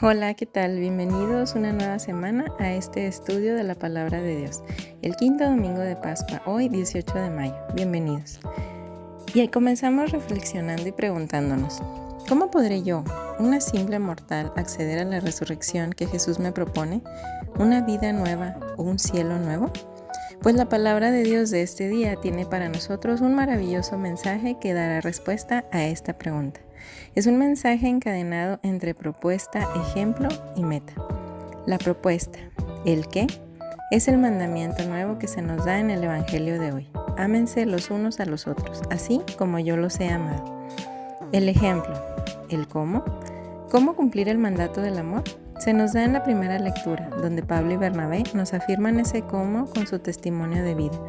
Hola, ¿qué tal? Bienvenidos una nueva semana a este estudio de la Palabra de Dios, el quinto domingo de Pascua, hoy 18 de mayo. Bienvenidos. Y ahí comenzamos reflexionando y preguntándonos, ¿cómo podré yo, una simple mortal, acceder a la resurrección que Jesús me propone, una vida nueva o un cielo nuevo? Pues la palabra de Dios de este día tiene para nosotros un maravilloso mensaje que dará respuesta a esta pregunta. Es un mensaje encadenado entre propuesta, ejemplo y meta. La propuesta, el qué, es el mandamiento nuevo que se nos da en el Evangelio de hoy. Ámense los unos a los otros, así como yo los he amado. El ejemplo, el cómo cumplir el mandato del amor, se nos da en la primera lectura, donde Pablo y Bernabé nos afirman ese cómo con su testimonio de vida,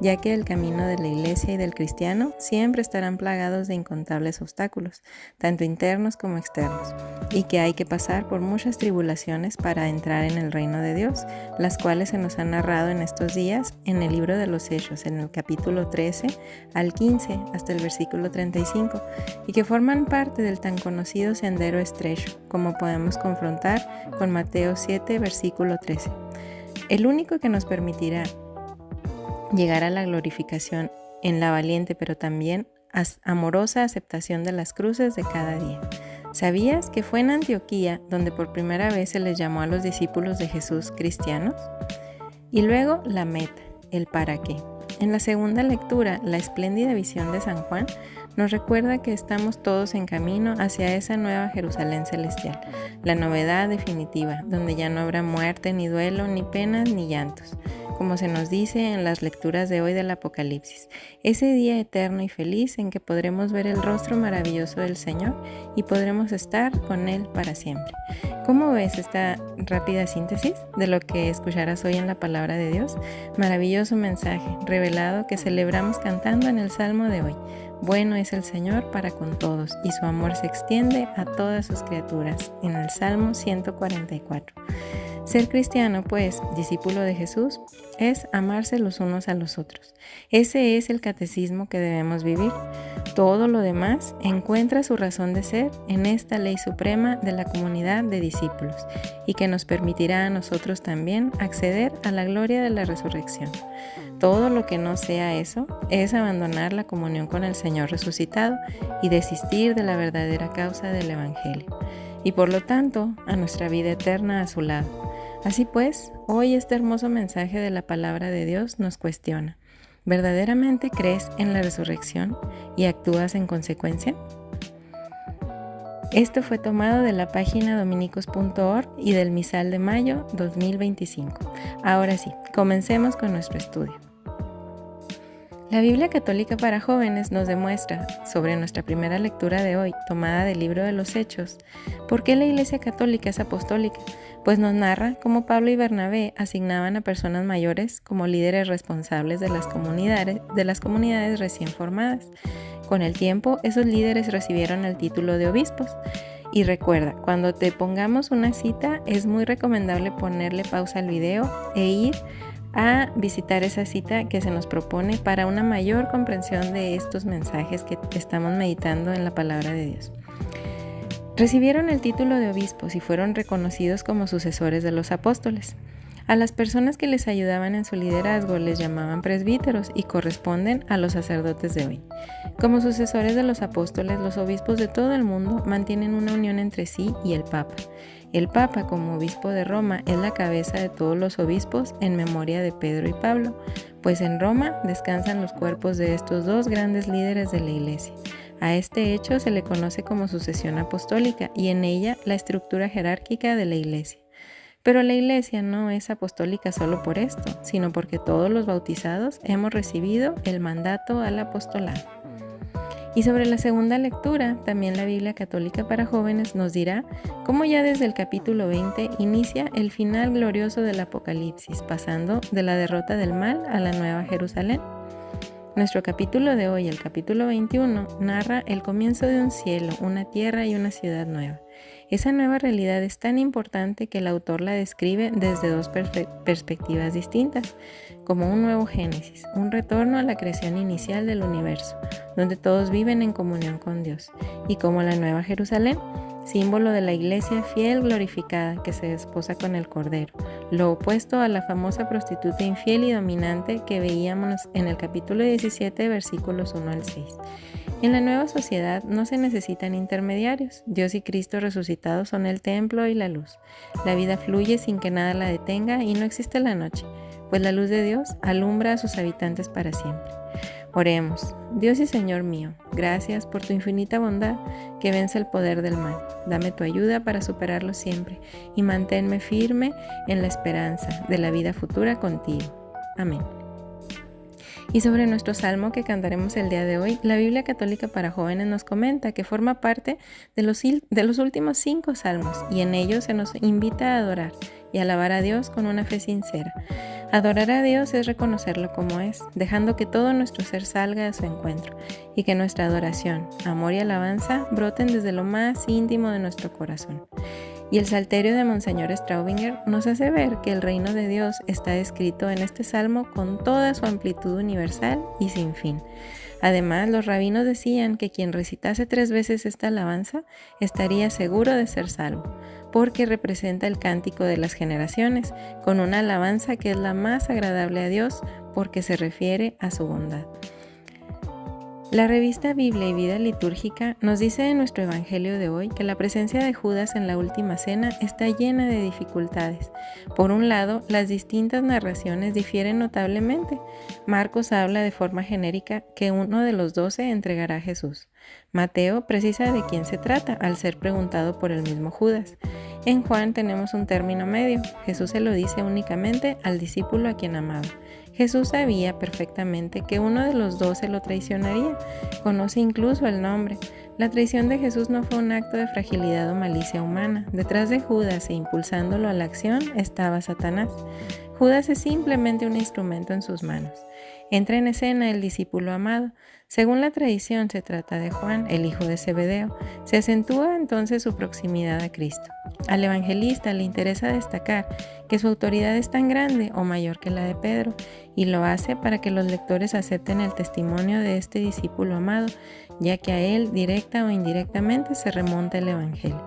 ya que el camino de la iglesia y del cristiano siempre estarán plagados de incontables obstáculos, tanto internos como externos, y que hay que pasar por muchas tribulaciones para entrar en el reino de Dios, las cuales se nos han narrado en estos días en el libro de los Hechos, en el capítulo 13 al 15 hasta el versículo 35, y que forman parte del tan conocido sendero estrecho, como podemos confrontar con Mateo 7, versículo 13. El único que nos permitirá llegar a la glorificación en la valiente pero también amorosa aceptación de las cruces de cada día. ¿Sabías que fue en Antioquía donde por primera vez se les llamó a los discípulos de Jesús cristianos? Y luego la meta, el para qué. En la segunda lectura, la espléndida visión de San Juan nos recuerda que estamos todos en camino hacia esa nueva Jerusalén celestial, la novedad definitiva, donde ya no habrá muerte, ni duelo, ni penas, ni llantos, como se nos dice en las lecturas de hoy del Apocalipsis, ese día eterno y feliz en que podremos ver el rostro maravilloso del Señor y podremos estar con Él para siempre. ¿Cómo ves esta rápida síntesis de lo que escucharás hoy en la palabra de Dios? Maravilloso mensaje revelado que celebramos cantando en el Salmo de hoy. Bueno es el Señor para con todos, y su amor se extiende a todas sus criaturas, en el Salmo 144. Ser cristiano, pues, discípulo de Jesús, es amarse los unos a los otros. Ese es el catecismo que debemos vivir. Todo lo demás encuentra su razón de ser en esta ley suprema de la comunidad de discípulos y que nos permitirá a nosotros también acceder a la gloria de la resurrección. Todo lo que no sea eso es abandonar la comunión con el Señor resucitado y desistir de la verdadera causa del Evangelio, y por lo tanto a nuestra vida eterna a su lado. Así pues, hoy este hermoso mensaje de la palabra de Dios nos cuestiona: ¿verdaderamente crees en la resurrección y actúas en consecuencia? Esto fue tomado de la página dominicos.org y del Misal de Mayo 2025. Ahora sí, comencemos con nuestro estudio. La Biblia Católica para Jóvenes nos demuestra, sobre nuestra primera lectura de hoy, tomada del libro de los Hechos, por qué la Iglesia Católica es apostólica, pues nos narra cómo Pablo y Bernabé asignaban a personas mayores como líderes responsables de las comunidades recién formadas. Con el tiempo, esos líderes recibieron el título de obispos. Y recuerda, cuando te pongamos una cita, es muy recomendable ponerle pausa al video e ir a visitar esa cita que se nos propone para una mayor comprensión de estos mensajes que estamos meditando en la palabra de Dios. Recibieron el título de obispos y fueron reconocidos como sucesores de los apóstoles. A las personas que les ayudaban en su liderazgo les llamaban presbíteros y corresponden a los sacerdotes de hoy. Como sucesores de los apóstoles, los obispos de todo el mundo mantienen una unión entre sí y el Papa. El Papa, como obispo de Roma, es la cabeza de todos los obispos en memoria de Pedro y Pablo, pues en Roma descansan los cuerpos de estos dos grandes líderes de la Iglesia. A este hecho se le conoce como sucesión apostólica y en ella la estructura jerárquica de la Iglesia. Pero la Iglesia no es apostólica solo por esto, sino porque todos los bautizados hemos recibido el mandato al apostolado. Y sobre la segunda lectura, también la Biblia Católica para Jóvenes nos dirá cómo ya desde el capítulo 20 inicia el final glorioso del Apocalipsis, pasando de la derrota del mal a la nueva Jerusalén. Nuestro capítulo de hoy, el capítulo 21, narra el comienzo de un cielo, una tierra y una ciudad nueva. Esa nueva realidad es tan importante que el autor la describe desde dos perspectivas distintas, como un nuevo Génesis, un retorno a la creación inicial del universo, donde todos viven en comunión con Dios, y como la nueva Jerusalén, símbolo de la iglesia fiel glorificada que se desposa con el Cordero, lo opuesto a la famosa prostituta infiel y dominante que veíamos en el capítulo 17, versículos 1 al 6. En la nueva sociedad no se necesitan intermediarios. Dios y Cristo resucitados son el templo y la luz. La vida fluye sin que nada la detenga y no existe la noche, pues la luz de Dios alumbra a sus habitantes para siempre. Oremos. Dios y Señor mío, gracias por tu infinita bondad que vence el poder del mal. Dame tu ayuda para superarlo siempre y manténme firme en la esperanza de la vida futura contigo. Amén. Y sobre nuestro salmo que cantaremos el día de hoy, la Biblia Católica para Jóvenes nos comenta que forma parte de los últimos 5 salmos y en ellos se nos invita a adorar y alabar a Dios con una fe sincera. Adorar a Dios es reconocerlo como es, dejando que todo nuestro ser salga a su encuentro y que nuestra adoración, amor y alabanza broten desde lo más íntimo de nuestro corazón. Y el Salterio de Monseñor Straubinger nos hace ver que el reino de Dios está descrito en este salmo con toda su amplitud universal y sin fin. Además, los rabinos decían que quien recitase 3 veces esta alabanza estaría seguro de ser salvo, porque representa el cántico de las generaciones, con una alabanza que es la más agradable a Dios porque se refiere a su bondad. La revista Biblia y Vida Litúrgica nos dice en nuestro Evangelio de hoy que la presencia de Judas en la última cena está llena de dificultades. Por un lado, las distintas narraciones difieren notablemente. Marcos habla de forma genérica que uno de los 12 entregará a Jesús. Mateo precisa de quién se trata al ser preguntado por el mismo Judas. En Juan tenemos un término medio. Jesús se lo dice únicamente al discípulo a quien amaba. Jesús sabía perfectamente que uno de los 12 lo traicionaría. Conoce incluso el nombre. La traición de Jesús no fue un acto de fragilidad o malicia humana. Detrás de Judas e impulsándolo a la acción estaba Satanás. Judas es simplemente un instrumento en sus manos. Entra en escena el discípulo amado. Según la tradición, se trata de Juan, el hijo de Zebedeo. Se acentúa entonces su proximidad a Cristo. Al evangelista le interesa destacar que su autoridad es tan grande o mayor que la de Pedro, y lo hace para que los lectores acepten el testimonio de este discípulo amado, ya que a él, directa o indirectamente, se remonta el evangelio.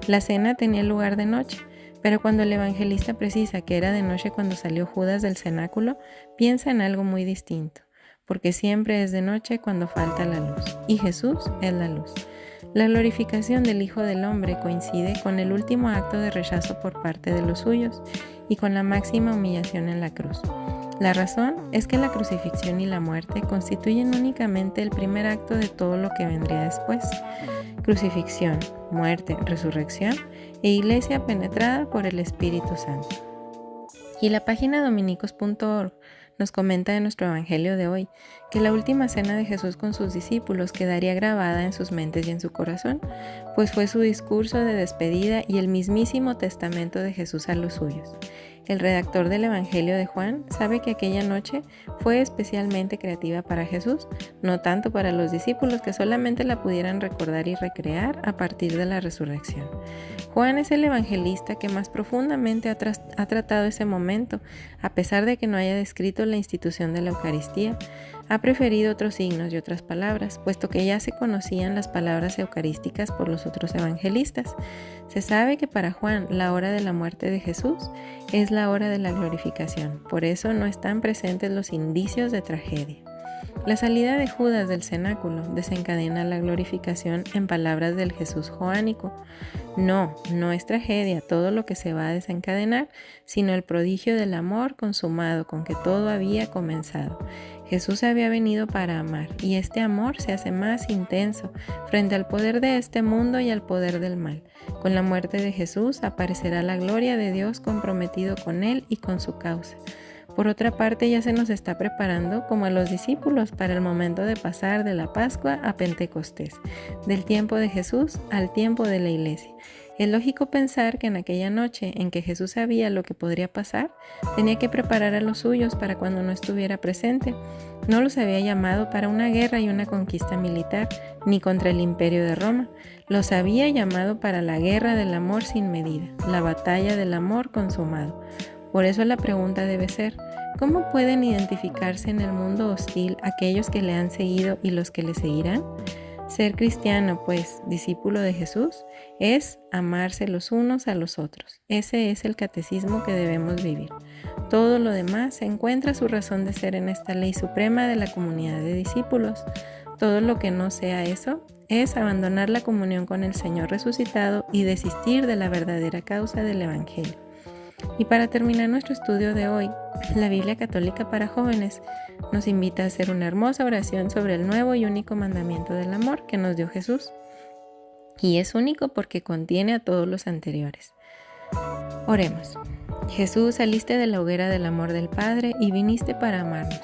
La cena tenía lugar de noche, pero cuando el evangelista precisa que era de noche cuando salió Judas del cenáculo, piensa en algo muy distinto, porque siempre es de noche cuando falta la luz, y Jesús es la luz. La glorificación del Hijo del Hombre coincide con el último acto de rechazo por parte de los suyos y con la máxima humillación en la cruz. La razón es que la crucifixión y la muerte constituyen únicamente el primer acto de todo lo que vendría después. Crucifixión, muerte, resurrección e iglesia penetrada por el Espíritu Santo. Y la página dominicos.org nos comenta en nuestro Evangelio de hoy que la última cena de Jesús con sus discípulos quedaría grabada en sus mentes y en su corazón, pues fue su discurso de despedida y el mismísimo testamento de Jesús a los suyos. El redactor del Evangelio de Juan sabe que aquella noche fue especialmente creativa para Jesús, no tanto para los discípulos que solamente la pudieran recordar y recrear a partir de la resurrección. Juan es el evangelista que más profundamente ha tratado ese momento, a pesar de que no haya descrito la institución de la Eucaristía. Ha preferido otros signos y otras palabras, puesto que ya se conocían las palabras eucarísticas por los otros evangelistas. Se sabe que para Juan la hora de la muerte de Jesús es la hora de la glorificación, por eso no están presentes los indicios de tragedia. La salida de Judas del cenáculo desencadena la glorificación en palabras del Jesús joánico. No es tragedia todo lo que se va a desencadenar, sino el prodigio del amor consumado con que todo había comenzado. Jesús había venido para amar, y este amor se hace más intenso frente al poder de este mundo y al poder del mal. Con la muerte de Jesús aparecerá la gloria de Dios comprometido con él y con su causa. Por otra parte, ya se nos está preparando, como a los discípulos, para el momento de pasar de la Pascua a Pentecostés, del tiempo de Jesús al tiempo de la Iglesia. Es lógico pensar que en aquella noche en que Jesús sabía lo que podría pasar, tenía que preparar a los suyos para cuando no estuviera presente. No los había llamado para una guerra y una conquista militar, ni contra el imperio de Roma. Los había llamado para la guerra del amor sin medida, la batalla del amor consumado. Por eso la pregunta debe ser, ¿cómo pueden identificarse en el mundo hostil aquellos que le han seguido y los que le seguirán? Ser cristiano, pues, discípulo de Jesús, es amarse los unos a los otros. Ese es el catecismo que debemos vivir. Todo lo demás encuentra su razón de ser en esta ley suprema de la comunidad de discípulos. Todo lo que no sea eso es abandonar la comunión con el Señor resucitado y desistir de la verdadera causa del Evangelio. Y para terminar nuestro estudio de hoy, la Biblia Católica para Jóvenes nos invita a hacer una hermosa oración sobre el nuevo y único mandamiento del amor que nos dio Jesús. Y es único porque contiene a todos los anteriores. Oremos. Jesús, saliste de la hoguera del amor del Padre y viniste para amarnos.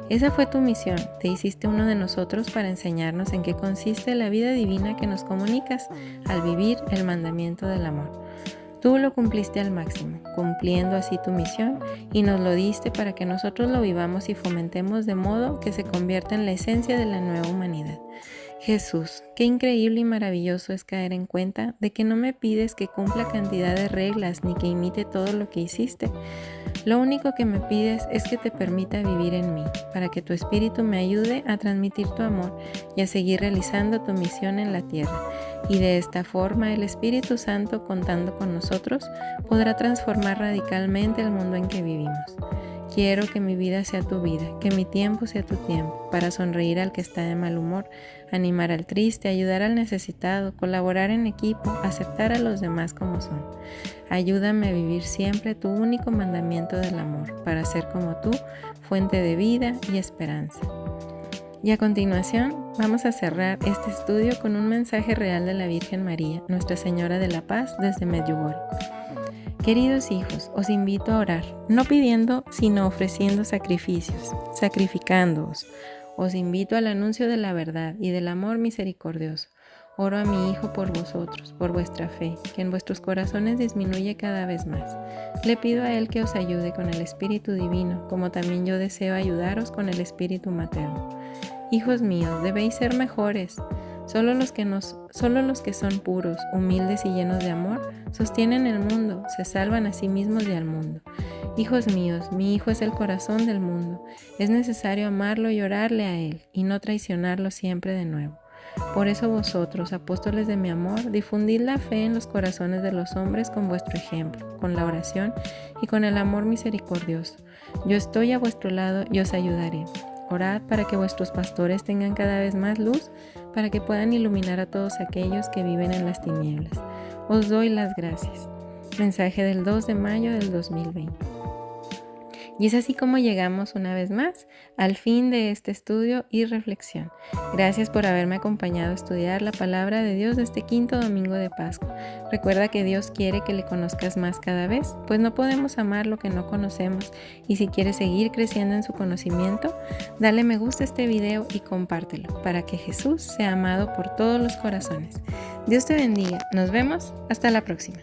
Esa fue tu misión, te hiciste uno de nosotros para enseñarnos en qué consiste la vida divina que nos comunicas al vivir el mandamiento del amor. Tú lo cumpliste al máximo, cumpliendo así tu misión, y nos lo diste para que nosotros lo vivamos y fomentemos de modo que se convierta en la esencia de la nueva humanidad. Jesús, qué increíble y maravilloso es caer en cuenta de que no me pides que cumpla cantidad de reglas ni que imite todo lo que hiciste. Lo único que me pides es que te permita vivir en mí, para que tu Espíritu me ayude a transmitir tu amor y a seguir realizando tu misión en la tierra. Y de esta forma el Espíritu Santo, contando con nosotros, podrá transformar radicalmente el mundo en que vivimos. Quiero que mi vida sea tu vida, que mi tiempo sea tu tiempo, para sonreír al que está de mal humor, animar al triste, ayudar al necesitado, colaborar en equipo, aceptar a los demás como son. Ayúdame a vivir siempre tu único mandamiento del amor, para ser como tú, fuente de vida y esperanza. Y a continuación, vamos a cerrar este estudio con un mensaje real de la Virgen María, Nuestra Señora de la Paz, desde Medjugorje. Queridos hijos, os invito a orar, no pidiendo, sino ofreciendo sacrificios, sacrificándoos. Os invito al anuncio de la verdad y del amor misericordioso. Oro a mi Hijo por vosotros, por vuestra fe, que en vuestros corazones disminuye cada vez más. Le pido a Él que os ayude con el Espíritu Divino, como también yo deseo ayudaros con el Espíritu Materno. Hijos míos, debéis ser mejores. Solo los que son puros, humildes y llenos de amor, sostienen el mundo, se salvan a sí mismos y al mundo. Hijos míos, mi Hijo es el corazón del mundo. Es necesario amarlo y orarle a Él, y no traicionarlo siempre de nuevo. Por eso vosotros, apóstoles de mi amor, difundid la fe en los corazones de los hombres con vuestro ejemplo, con la oración y con el amor misericordioso. Yo estoy a vuestro lado y os ayudaré. Orad para que vuestros pastores tengan cada vez más luz, para que puedan iluminar a todos aquellos que viven en las tinieblas. Os doy las gracias. Mensaje del 2 de mayo del 2020. Y es así como llegamos una vez más al fin de este estudio y reflexión. Gracias por haberme acompañado a estudiar la palabra de Dios de este quinto domingo de Pascua. Recuerda que Dios quiere que le conozcas más cada vez, pues no podemos amar lo que no conocemos. Y si quieres seguir creciendo en su conocimiento, dale me gusta a este video y compártelo para que Jesús sea amado por todos los corazones. Dios te bendiga. Nos vemos. Hasta la próxima.